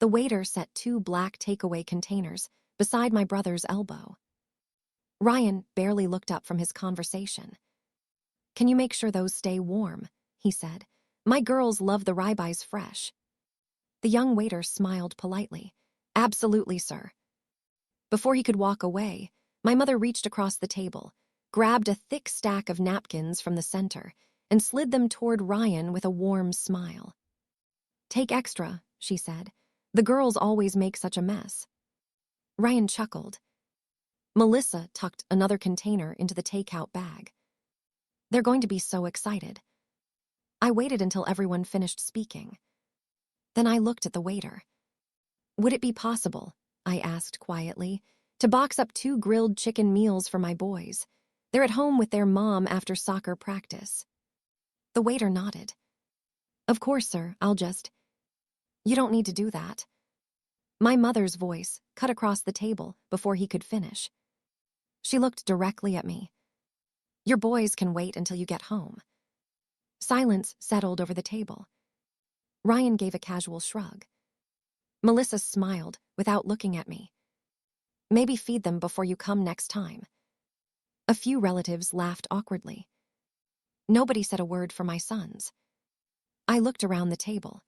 The waiter set 2 black takeaway containers beside my brother's elbow. Ryan barely looked up from his conversation. "Can you make sure those stay warm?" he said. "My girls love the ribeyes fresh." The young waiter smiled politely. "Absolutely, sir." Before he could walk away, my mother reached across the table, grabbed a thick stack of napkins from the center, and slid them toward Ryan with a warm smile. "Take extra," she said. "The girls always make such a mess." Ryan chuckled. Melissa tucked another container into the takeout bag. "They're going to be so excited." I waited until everyone finished speaking. Then I looked at the waiter. "Would it be possible," I asked quietly, "to box up 2 grilled chicken meals for my boys? They're at home with their mom after soccer practice." The waiter nodded. "Of course, sir, I'll just—" "You don't need to do that." My mother's voice cut across the table before he could finish. She looked directly at me. "Your boys can wait until you get home." Silence settled over the table. Ryan gave a casual shrug. Melissa smiled without looking at me. "Maybe feed them before you come next time." A few relatives laughed awkwardly. Nobody said a word for my sons. I looked around the table.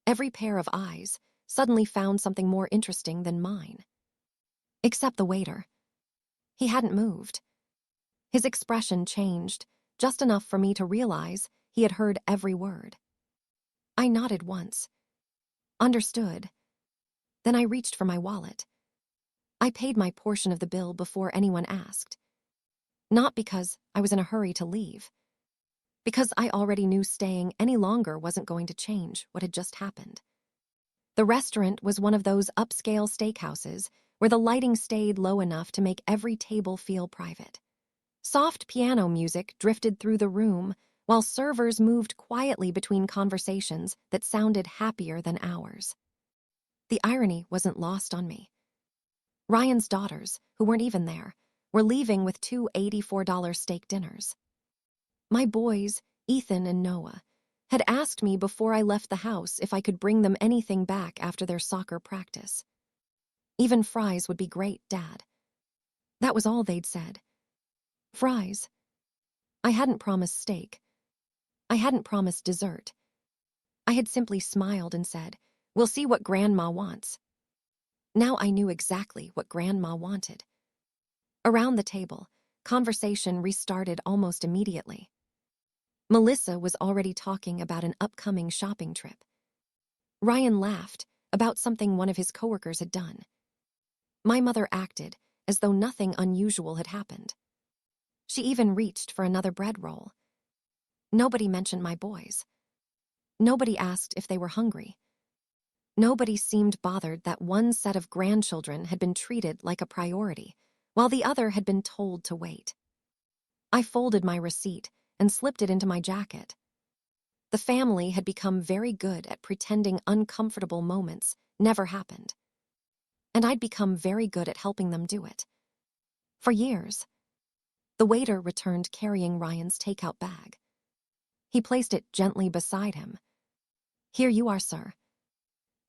Every pair of eyes suddenly found something more interesting than mine. Except the waiter. He hadn't moved. His expression changed, just enough for me to realize he had heard every word. I nodded once. Understood. Then I reached for my wallet. I paid my portion of the bill before anyone asked. Not because I was in a hurry to leave. Because I already knew staying any longer wasn't going to change what had just happened. The restaurant was one of those upscale steakhouses where the lighting stayed low enough to make every table feel private. Soft piano music drifted through the room while servers moved quietly between conversations that sounded happier than ours. The irony wasn't lost on me. Ryan's daughters, who weren't even there, were leaving with 2 $84 steak dinners. My boys, Ethan and Noah, had asked me before I left the house if I could bring them anything back after their soccer practice. "Even fries would be great, Dad." That was all they'd said. Fries. I hadn't promised steak. I hadn't promised dessert. I had simply smiled and said, "We'll see what Grandma wants." Now I knew exactly what Grandma wanted. Around the table, conversation restarted almost immediately. Melissa was already talking about an upcoming shopping trip. Ryan laughed about something one of his coworkers had done. My mother acted as though nothing unusual had happened. She even reached for another bread roll. Nobody mentioned my boys. Nobody asked if they were hungry. Nobody seemed bothered that one set of grandchildren had been treated like a priority, while the other had been told to wait. I folded my receipt and slipped it into my jacket. The family had become very good at pretending uncomfortable moments never happened. And I'd become very good at helping them do it. For years. The waiter returned carrying Ryan's takeout bag. He placed it gently beside him. "Here you are, sir."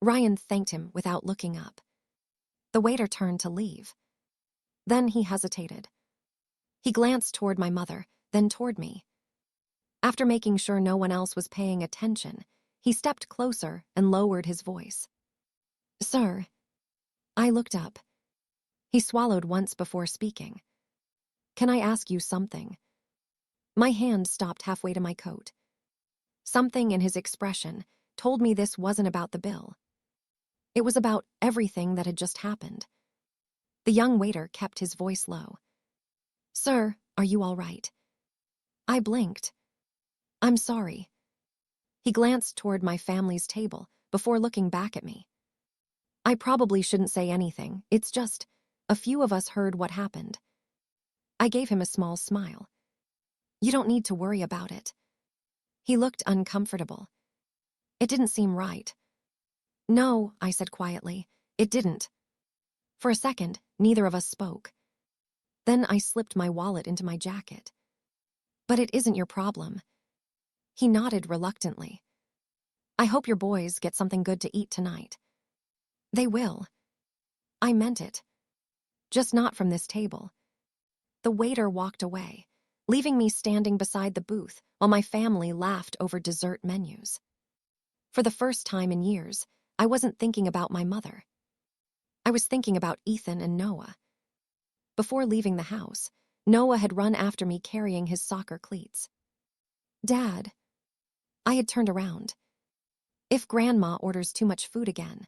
Ryan thanked him without looking up. The waiter turned to leave. Then he hesitated. He glanced toward my mother, then toward me. After making sure no one else was paying attention, he stepped closer and lowered his voice. "Sir." I looked up. He swallowed once before speaking. "Can I ask you something?" My hand stopped halfway to my coat. Something in his expression told me this wasn't about the bill. It was about everything that had just happened. The young waiter kept his voice low. "Sir, are you all right?" I blinked. "I'm sorry." He glanced toward my family's table before looking back at me. "I probably shouldn't say anything. It's just, a few of us heard what happened." I gave him a small smile. "You don't need to worry about it." He looked uncomfortable. It didn't seem right. "No," I said quietly, "it didn't." For a second, neither of us spoke. Then I slipped my wallet into my jacket. "But it isn't your problem." He nodded reluctantly. "I hope your boys get something good to eat tonight." They will. I meant it. Just not from this table. The waiter walked away, leaving me standing beside the booth while my family laughed over dessert menus. For the first time in years, I wasn't thinking about my mother. I was thinking about Ethan and Noah. Before leaving the house, Noah had run after me carrying his soccer cleats. Dad. I had turned around. If Grandma orders too much food again.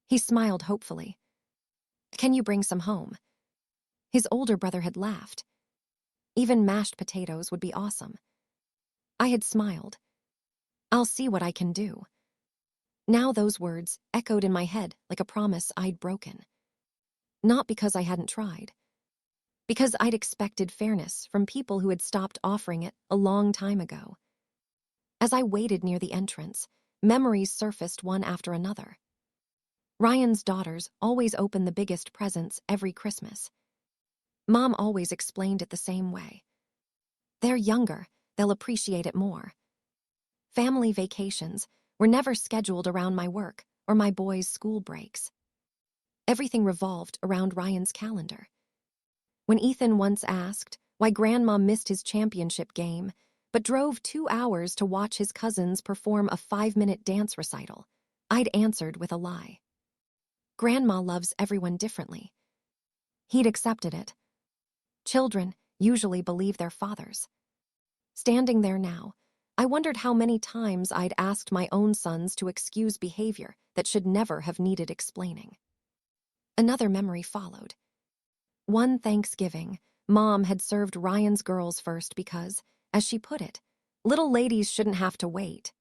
He smiled hopefully. Can you bring some home? His older brother had laughed. Even mashed potatoes would be awesome. I had smiled. I'll see what I can do. Now those words echoed in my head like a promise I'd broken. Not because I hadn't tried. Because I'd expected fairness from people who had stopped offering it a long time ago. As I waited near the entrance, memories surfaced one after another. Ryan's daughters always open the biggest presents every Christmas. Mom always explained it the same way. They're younger, they'll appreciate it more. Family vacations were never scheduled around my work or my boys' school breaks. Everything revolved around Ryan's calendar. When Ethan once asked why Grandma missed his championship game, but drove 2 hours to watch his cousins perform a 5-minute dance recital, I'd answered with a lie. Grandma loves everyone differently. He'd accepted it. Children usually believe their fathers. Standing there now, I wondered how many times I'd asked my own sons to excuse behavior that should never have needed explaining. Another memory followed. One Thanksgiving, Mom had served Ryan's girls first because, as she put it, little ladies shouldn't have to wait.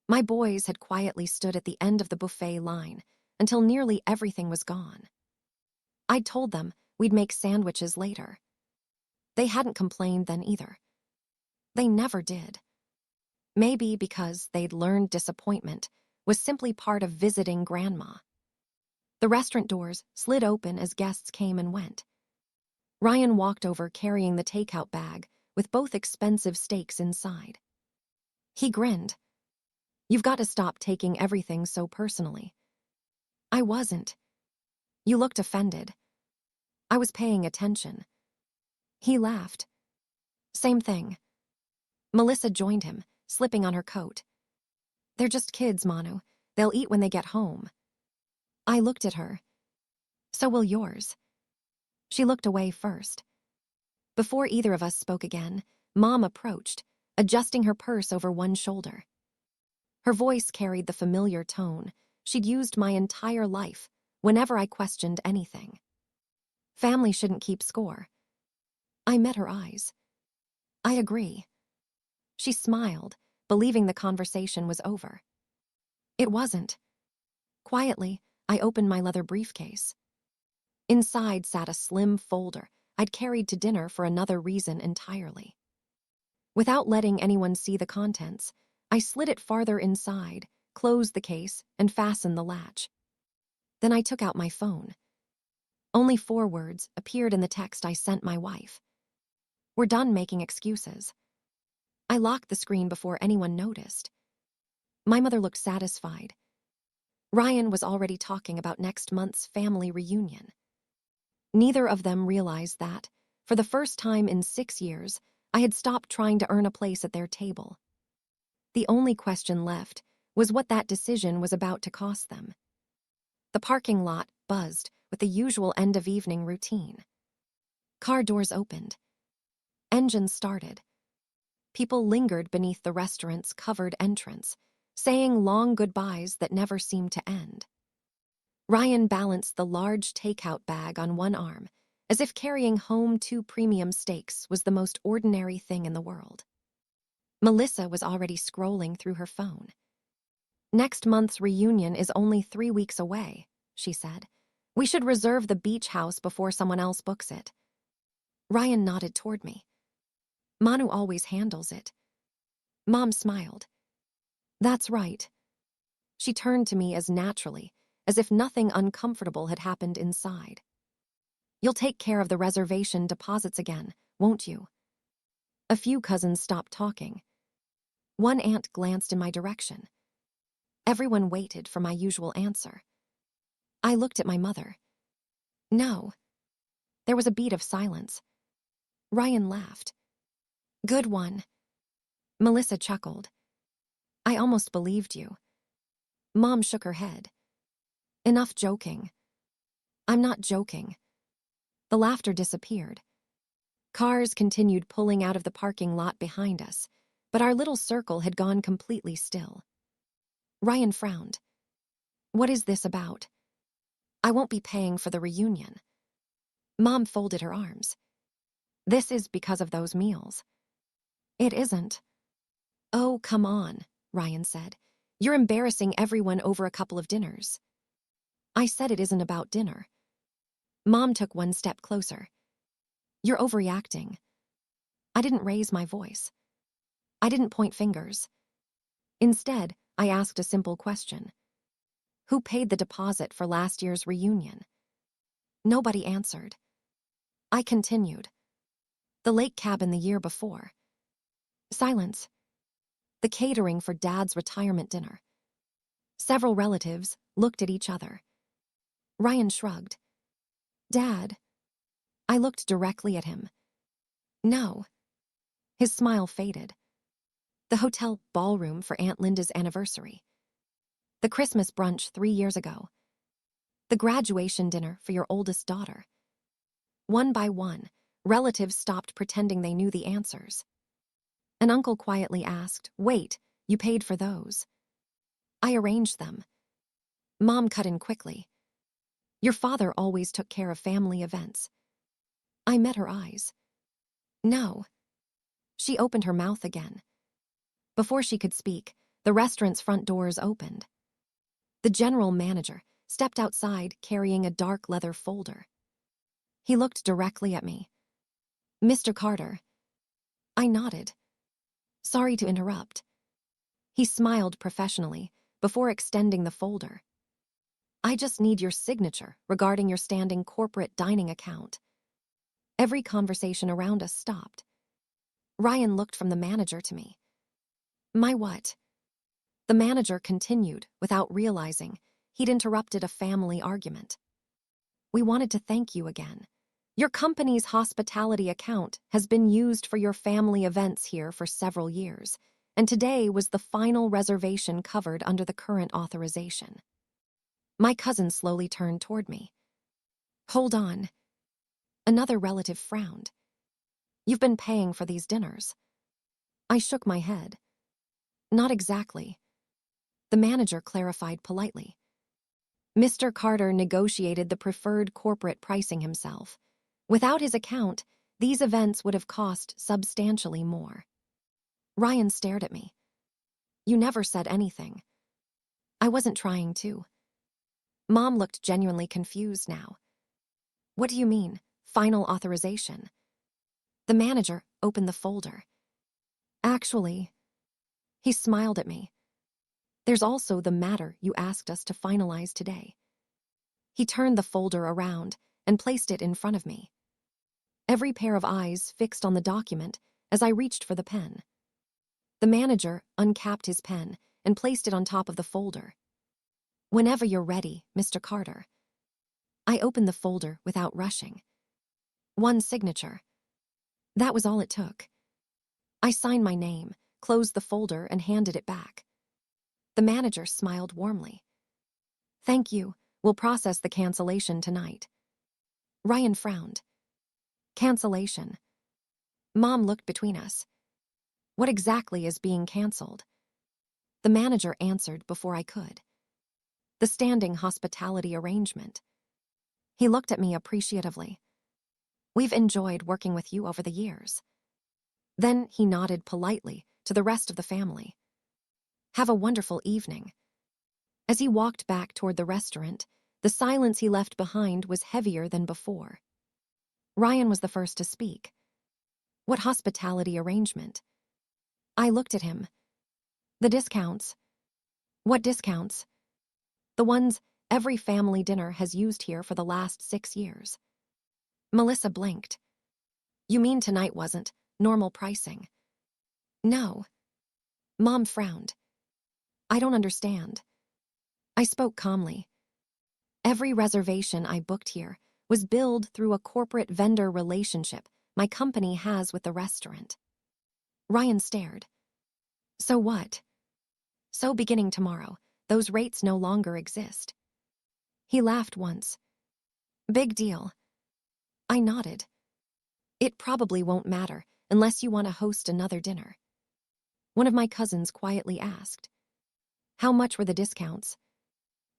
My boys had quietly stood at the end of the buffet line until nearly everything was gone. I'd told them we'd make sandwiches later. They hadn't complained then either. They never did. Maybe because they'd learned disappointment was simply part of visiting Grandma. The restaurant doors slid open as guests came and went. Ryan walked over carrying the takeout bag with both expensive steaks inside. He grinned. You've got to stop taking everything so personally. I wasn't. You looked offended. I was paying attention. He laughed. Same thing. Melissa joined him, slipping on her coat. They're just kids, Manu. They'll eat when they get home. I looked at her. So will yours. She looked away first. Before either of us spoke again, Mom approached, adjusting her purse over one shoulder. Her voice carried the familiar tone she'd used my entire life whenever I questioned anything. Family shouldn't keep score. I met her eyes. I agree. She smiled, believing the conversation was over. It wasn't. Quietly, I opened my leather briefcase. Inside sat a slim folder I'd carried to dinner for another reason entirely. Without letting anyone see the contents, I slid it farther inside, closed the case, and fastened the latch. Then I took out my phone. Only 4 words appeared in the text I sent my wife. We're done making excuses. I locked the screen before anyone noticed. My mother looked satisfied. Ryan was already talking about next month's family reunion. Neither of them realized that, for the first time in 6 years, I had stopped trying to earn a place at their table. The only question left was what that decision was about to cost them. The parking lot buzzed with the usual end-of-evening routine. Car doors opened. Engines started. People lingered beneath the restaurant's covered entrance, saying long goodbyes that never seemed to end. Ryan balanced the large takeout bag on one arm, as if carrying home 2 premium steaks was the most ordinary thing in the world. Melissa was already scrolling through her phone. Next month's reunion is only 3 weeks away, she said. We should reserve the beach house before someone else books it. Ryan nodded toward me. Manu always handles it. Mom smiled. That's right. She turned to me as naturally, as if nothing uncomfortable had happened inside. You'll take care of the reservation deposits again, won't you? A few cousins stopped talking. One aunt glanced in my direction. Everyone waited for my usual answer. I looked at my mother. No. There was a beat of silence. Ryan laughed. Good one. Melissa chuckled. I almost believed you. Mom shook her head. Enough joking. I'm not joking. The laughter disappeared. Cars continued pulling out of the parking lot behind us, but our little circle had gone completely still. Ryan frowned. What is this about? I won't be paying for the reunion. Mom folded her arms. This is because of those meals. It isn't. Oh, come on, Ryan said. You're embarrassing everyone over a couple of dinners. I said it isn't about dinner. Mom took one step closer. You're overreacting. I didn't raise my voice. I didn't point fingers. Instead, I asked a simple question. Who paid the deposit for last year's reunion? Nobody answered. I continued. The lake cabin the year before. Silence. The catering for Dad's retirement dinner. Several relatives looked at each other. Ryan shrugged. Dad. I looked directly at him. No. His smile faded. The hotel ballroom for Aunt Linda's anniversary. The Christmas brunch 3 years ago. The graduation dinner for your oldest daughter. One by one, relatives stopped pretending they knew the answers. An uncle quietly asked, Wait, you paid for those? I arranged them. Mom cut in quickly. Your father always took care of family events. I met her eyes. No. She opened her mouth again. Before she could speak, the restaurant's front doors opened. The general manager stepped outside carrying a dark leather folder. He looked directly at me. Mr. Carter. I nodded. Sorry to interrupt. He smiled professionally before extending the folder. I just need your signature regarding your standing corporate dining account. Every conversation around us stopped. Ryan looked from the manager to me. My what? The manager continued without realizing he'd interrupted a family argument. We wanted to thank you again. Your company's hospitality account has been used for your family events here for several years, and today was the final reservation covered under the current authorization. My cousin slowly turned toward me. Hold on. Another relative frowned. You've been paying for these dinners. I shook my head. Not exactly. The manager clarified politely. Mr. Carter negotiated the preferred corporate pricing himself. Without his account, these events would have cost substantially more. Ryan stared at me. You never said anything. I wasn't trying to. Mom looked genuinely confused now. What do you mean, final authorization? The manager opened the folder. Actually, he smiled at me. There's also the matter you asked us to finalize today. He turned the folder around and placed it in front of me. Every pair of eyes fixed on the document as I reached for the pen. The manager uncapped his pen and placed it on top of the folder. Whenever you're ready, Mr. Carter. I opened the folder without rushing. One signature. That was all it took. I signed my name, closed the folder, and handed it back. The manager smiled warmly. Thank you. We'll process the cancellation tonight. Ryan frowned. Cancellation. Mom looked between us. What exactly is being canceled? The manager answered before I could. The standing hospitality arrangement. He looked at me appreciatively. We've enjoyed working with you over the years. Then he nodded politely to the rest of the family. Have a wonderful evening. As he walked back toward the restaurant, the silence he left behind was heavier than before. Ryan was the first to speak. What hospitality arrangement? I looked at him. The discounts. What discounts? The ones every family dinner has used here for the last 6 years. Melissa blinked. You mean tonight wasn't normal pricing? No. Mom frowned. I don't understand. I spoke calmly. Every reservation I booked here was billed through a corporate vendor relationship my company has with the restaurant. Ryan stared. So what? So beginning tomorrow, those rates no longer exist. He laughed once. Big deal. I nodded. It probably won't matter unless you want to host another dinner. One of my cousins quietly asked. How much were the discounts?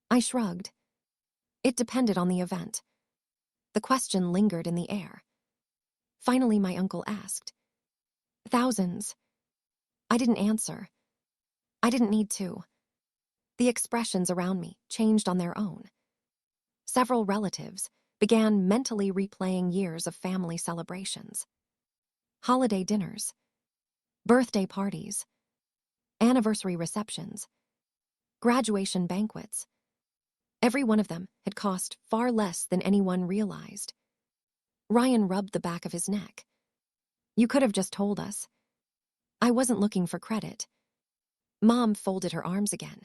I shrugged. It depended on the event. The question lingered in the air. Finally, my uncle asked. Thousands. I didn't answer. I didn't need to. The expressions around me changed on their own. Several relatives began mentally replaying years of family celebrations. Holiday dinners, birthday parties, anniversary receptions, graduation banquets. Every one of them had cost far less than anyone realized. Ryan rubbed the back of his neck. You could have just told us. I wasn't looking for credit. Mom folded her arms again.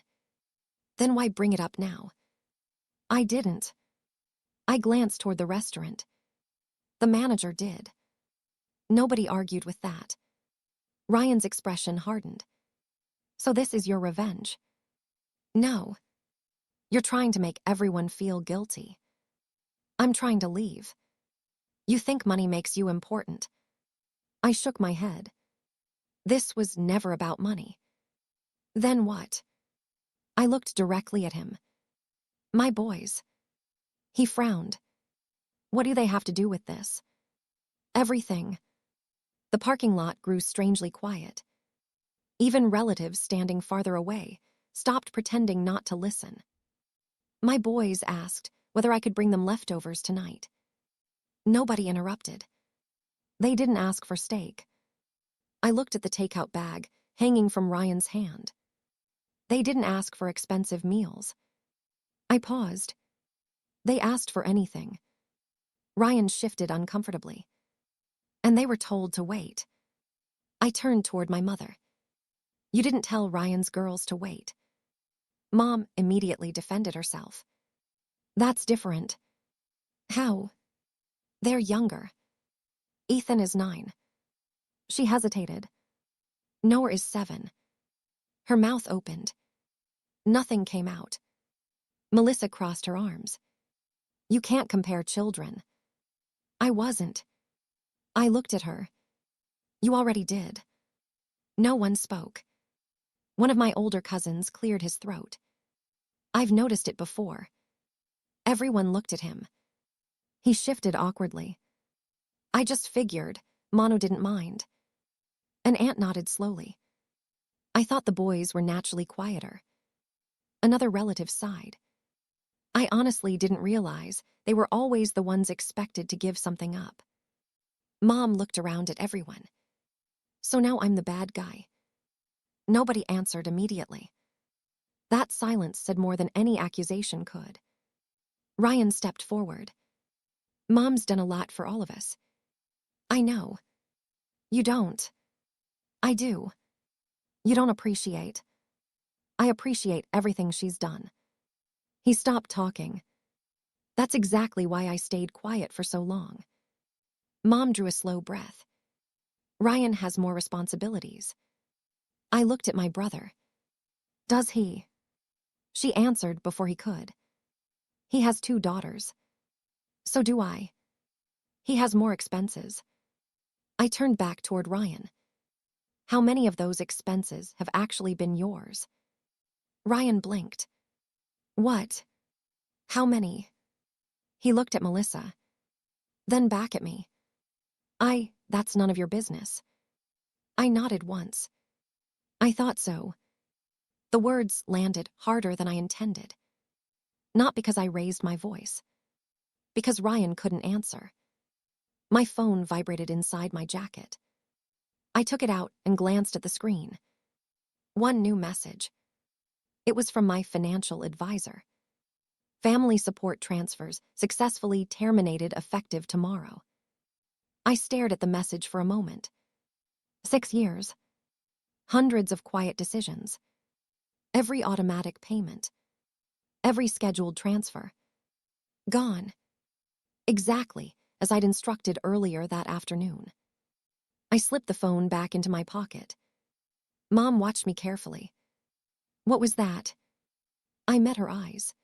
Then why bring it up now? I didn't. I glanced toward the restaurant. The manager did. Nobody argued with that. Ryan's expression hardened. So this is your revenge? No. You're trying to make everyone feel guilty. I'm trying to leave. You think money makes you important. I shook my head. This was never about money. Then what? I looked directly at him. My boys. He frowned. What do they have to do with this? Everything. The parking lot grew strangely quiet. Even relatives standing farther away stopped pretending not to listen. My boys asked whether I could bring them leftovers tonight. Nobody interrupted. They didn't ask for steak. I looked at the takeout bag hanging from Ryan's hand. They didn't ask for expensive meals. I paused. They asked for anything. Ryan shifted uncomfortably. And they were told to wait. I turned toward my mother. You didn't tell Ryan's girls to wait. Mom immediately defended herself. That's different. How? They're younger. Ethan is 9. She hesitated. Noah is 7. Her mouth opened. Nothing came out. Melissa crossed her arms. You can't compare children. I wasn't. I looked at her. You already did. No one spoke. One of my older cousins cleared his throat. I've noticed it before. Everyone looked at him. He shifted awkwardly. I just figured Manu didn't mind. An aunt nodded slowly. I thought the boys were naturally quieter. Another relative sighed. I honestly didn't realize they were always the ones expected to give something up. Mom looked around at everyone. So now I'm the bad guy. Nobody answered immediately. That silence said more than any accusation could. Ryan stepped forward. Mom's done a lot for all of us. I know. You don't. I do. You don't appreciate. I appreciate everything she's done. He stopped talking. That's exactly why I stayed quiet for so long. Mom drew a slow breath. Ryan has more responsibilities. I looked at my brother. Does he? She answered before he could. He has 2 daughters. So do I. He has more expenses. I turned back toward Ryan. How many of those expenses have actually been yours? Ryan blinked. What? How many? He looked at Melissa. Then back at me. That's none of your business. I nodded once. I thought so. The words landed harder than I intended. Not because I raised my voice. Because Ryan couldn't answer. My phone vibrated inside my jacket. I took it out and glanced at the screen. One new message. It was from my financial advisor. Family support transfers successfully terminated effective tomorrow. I stared at the message for a moment. 6 years. Hundreds of quiet decisions. Every automatic payment. Every scheduled transfer. Gone. Exactly as I'd instructed earlier that afternoon. I slipped the phone back into my pocket. Mom watched me carefully. What was that? I met her eyes.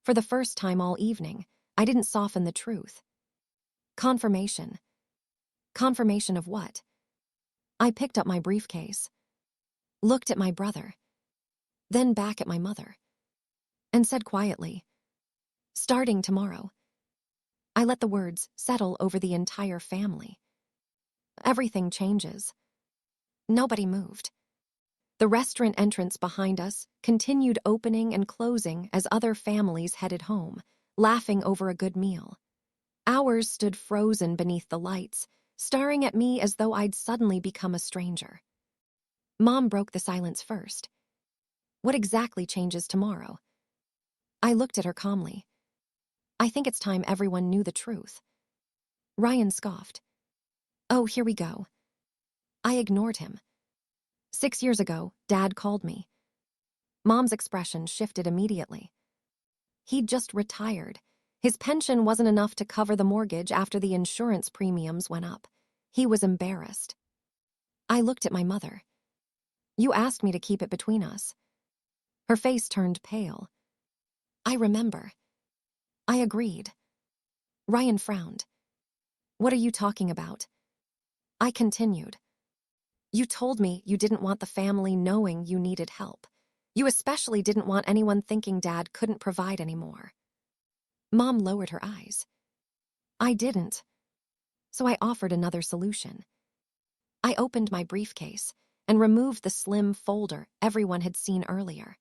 For the first time all evening, I didn't soften the truth. Confirmation. Confirmation of what? I picked up my briefcase, looked at my brother, then back at my mother, and said quietly, "Starting tomorrow." I let the words settle over the entire family. Everything changes. Nobody moved. The restaurant entrance behind us continued opening and closing as other families headed home, laughing over a good meal. Ours stood frozen beneath the lights, staring at me as though I'd suddenly become a stranger. Mom broke the silence first. What exactly changes tomorrow? I looked at her calmly. I think it's time everyone knew the truth. Ryan scoffed. Oh, here we go. I ignored him. 6 years ago, Dad called me. Mom's expression shifted immediately. He'd just retired. His pension wasn't enough to cover the mortgage after the insurance premiums went up. He was embarrassed. I looked at my mother. You asked me to keep it between us. Her face turned pale. I remember. I agreed. Ryan frowned. What are you talking about? I continued. You told me you didn't want the family knowing you needed help. You especially didn't want anyone thinking Dad couldn't provide anymore. Mom lowered her eyes. I didn't. So I offered another solution. I opened my briefcase and removed the slim folder everyone had seen earlier.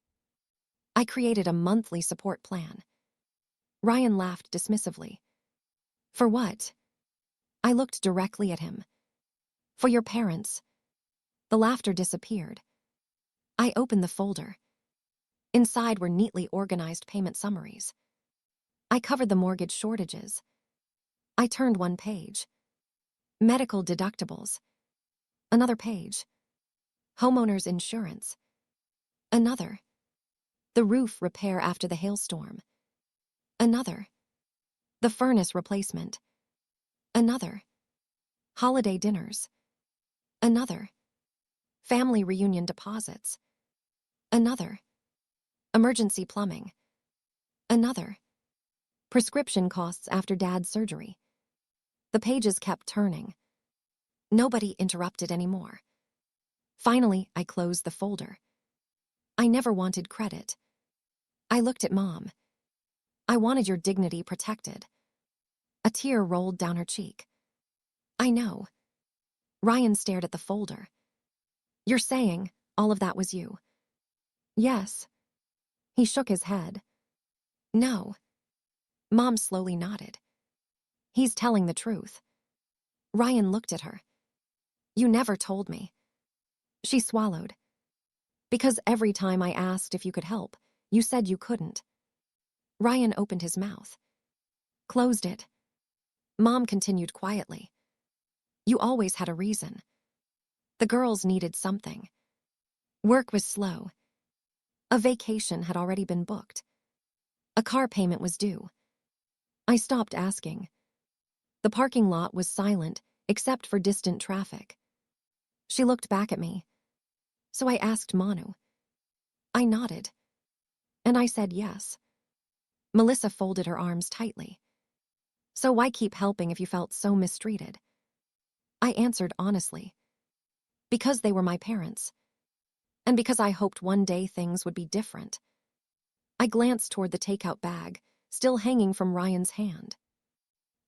I created a monthly support plan. Ryan laughed dismissively. For what? I looked directly at him. For your parents. The laughter disappeared. I opened the folder. Inside were neatly organized payment summaries. I covered the mortgage shortages. I turned one page. Medical deductibles. Another page. Homeowner's insurance. Another. The roof repair after the hailstorm. Another. The furnace replacement. Another. Holiday dinners. Another. Family reunion deposits. Another. Emergency plumbing. Another. Prescription costs after Dad's surgery. The pages kept turning. Nobody interrupted anymore. Finally, I closed the folder. I never wanted credit. I looked at Mom. I wanted your dignity protected. A tear rolled down her cheek. I know. Ryan stared at the folder. You're saying all of that was you? Yes. He shook his head. No. Mom slowly nodded. He's telling the truth. Ryan looked at her. You never told me. She swallowed. Because every time I asked if you could help, you said you couldn't. Ryan opened his mouth. Closed it. Mom continued quietly. You always had a reason. The girls needed something. Work was slow. A vacation had already been booked. A car payment was due. I stopped asking. The parking lot was silent, except for distant traffic. She looked back at me. So I asked Manu. I nodded. And I said yes. Melissa folded her arms tightly. So why keep helping if you felt so mistreated? I answered honestly. Because they were my parents. And because I hoped one day things would be different. I glanced toward the takeout bag, still hanging from Ryan's hand.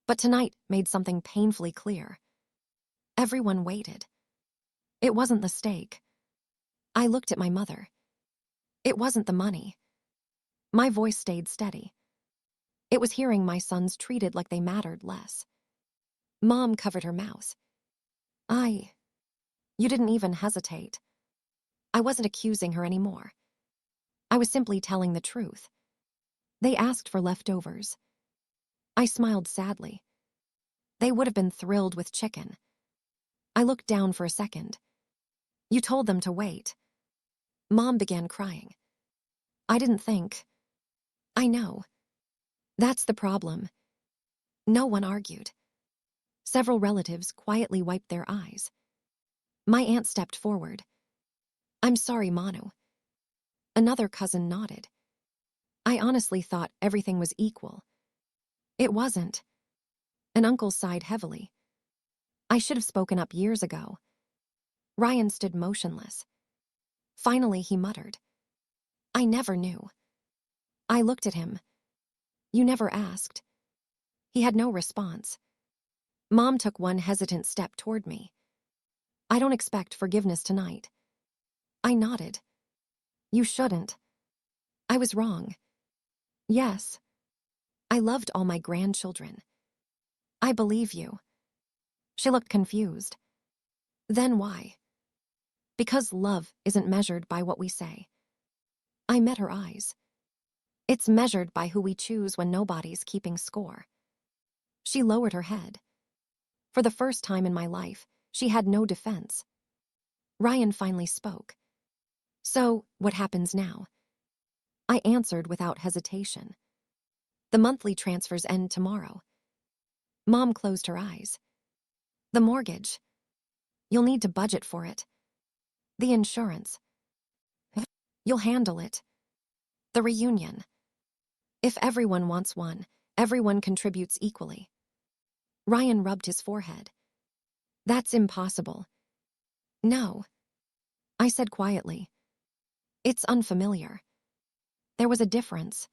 But tonight made something painfully clear. Everyone waited. It wasn't the steak. I looked at my mother. It wasn't the money. My voice stayed steady. It was hearing my sons treated like they mattered less. Mom covered her mouth. You didn't even hesitate. I wasn't accusing her anymore. I was simply telling the truth. They asked for leftovers. I smiled sadly. They would have been thrilled with chicken. I looked down for a second. You told them to wait. Mom began crying. I didn't think. I know. That's the problem. No one argued. Several relatives quietly wiped their eyes. My aunt stepped forward. I'm sorry, Manu. Another cousin nodded. I honestly thought everything was equal. It wasn't. An uncle sighed heavily. I should have spoken up years ago. Ryan stood motionless. Finally, he muttered. I never knew. I looked at him. You never asked. He had no response. Mom took one hesitant step toward me. I don't expect forgiveness tonight. I nodded. You shouldn't. I was wrong. Yes. I loved all my grandchildren. I believe you. She looked confused. Then why? Because love isn't measured by what we say. I met her eyes. It's measured by who we choose when nobody's keeping score. She lowered her head. For the first time in my life, she had no defense. Ryan finally spoke. So, what happens now? I answered without hesitation. The monthly transfers end tomorrow. Mom closed her eyes. The mortgage. You'll need to budget for it. The insurance. You'll handle it. The reunion. If everyone wants one, everyone contributes equally. Ryan rubbed his forehead. That's impossible. No. I said quietly. It's unfamiliar. There was a difference.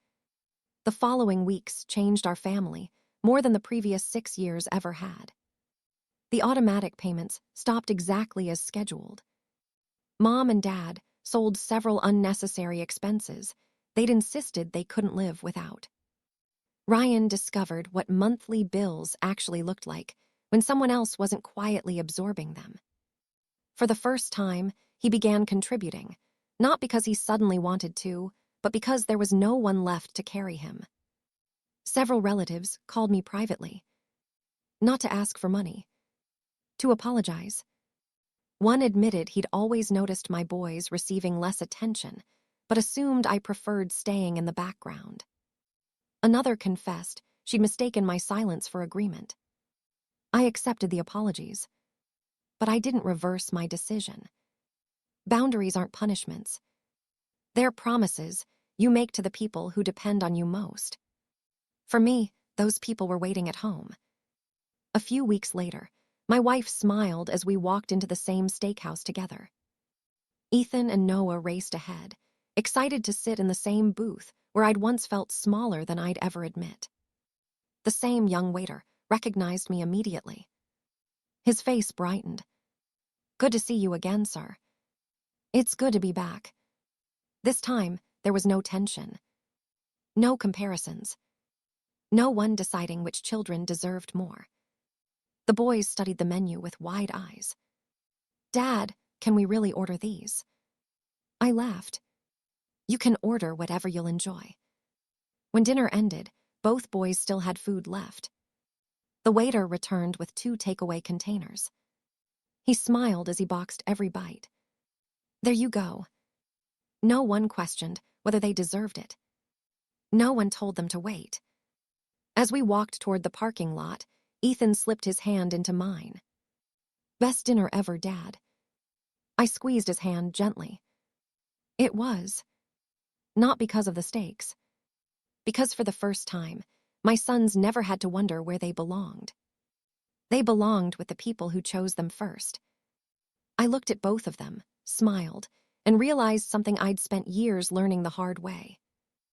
The following weeks changed our family more than the previous 6 years ever had. The automatic payments stopped exactly as scheduled. Mom and Dad sold several unnecessary expenses they'd insisted they couldn't live without. Ryan discovered what monthly bills actually looked like when someone else wasn't quietly absorbing them. For the first time, he began contributing, not because he suddenly wanted to, but because there was no one left to carry him. Several relatives called me privately, not to ask for money, to apologize. One admitted he'd always noticed my boys receiving less attention, but assumed I preferred staying in the background. Another confessed she'd mistaken my silence for agreement. I accepted the apologies, but I didn't reverse my decision. Boundaries aren't punishments. They're promises you make to the people who depend on you most. For me, those people were waiting at home. A few weeks later, my wife smiled as we walked into the same steakhouse together. Ethan and Noah raced ahead, excited to sit in the same booth where I'd once felt smaller than I'd ever admit. The same young waiter recognized me immediately. His face brightened. Good to see you again, sir. It's good to be back. This time, there was no tension. No comparisons. No one deciding which children deserved more. The boys studied the menu with wide eyes. Dad, can we really order these? I laughed. You can order whatever you'll enjoy. When dinner ended, both boys still had food left. The waiter returned with 2 takeaway containers. He smiled as he boxed every bite. There you go. No one questioned whether they deserved it. No one told them to wait. As we walked toward the parking lot, Ethan slipped his hand into mine. Best dinner ever, Dad. I squeezed his hand gently. It was. Not because of the steaks. Because for the first time, my sons never had to wonder where they belonged. They belonged with the people who chose them first. I looked at both of them, smiled, and realized something I'd spent years learning the hard way.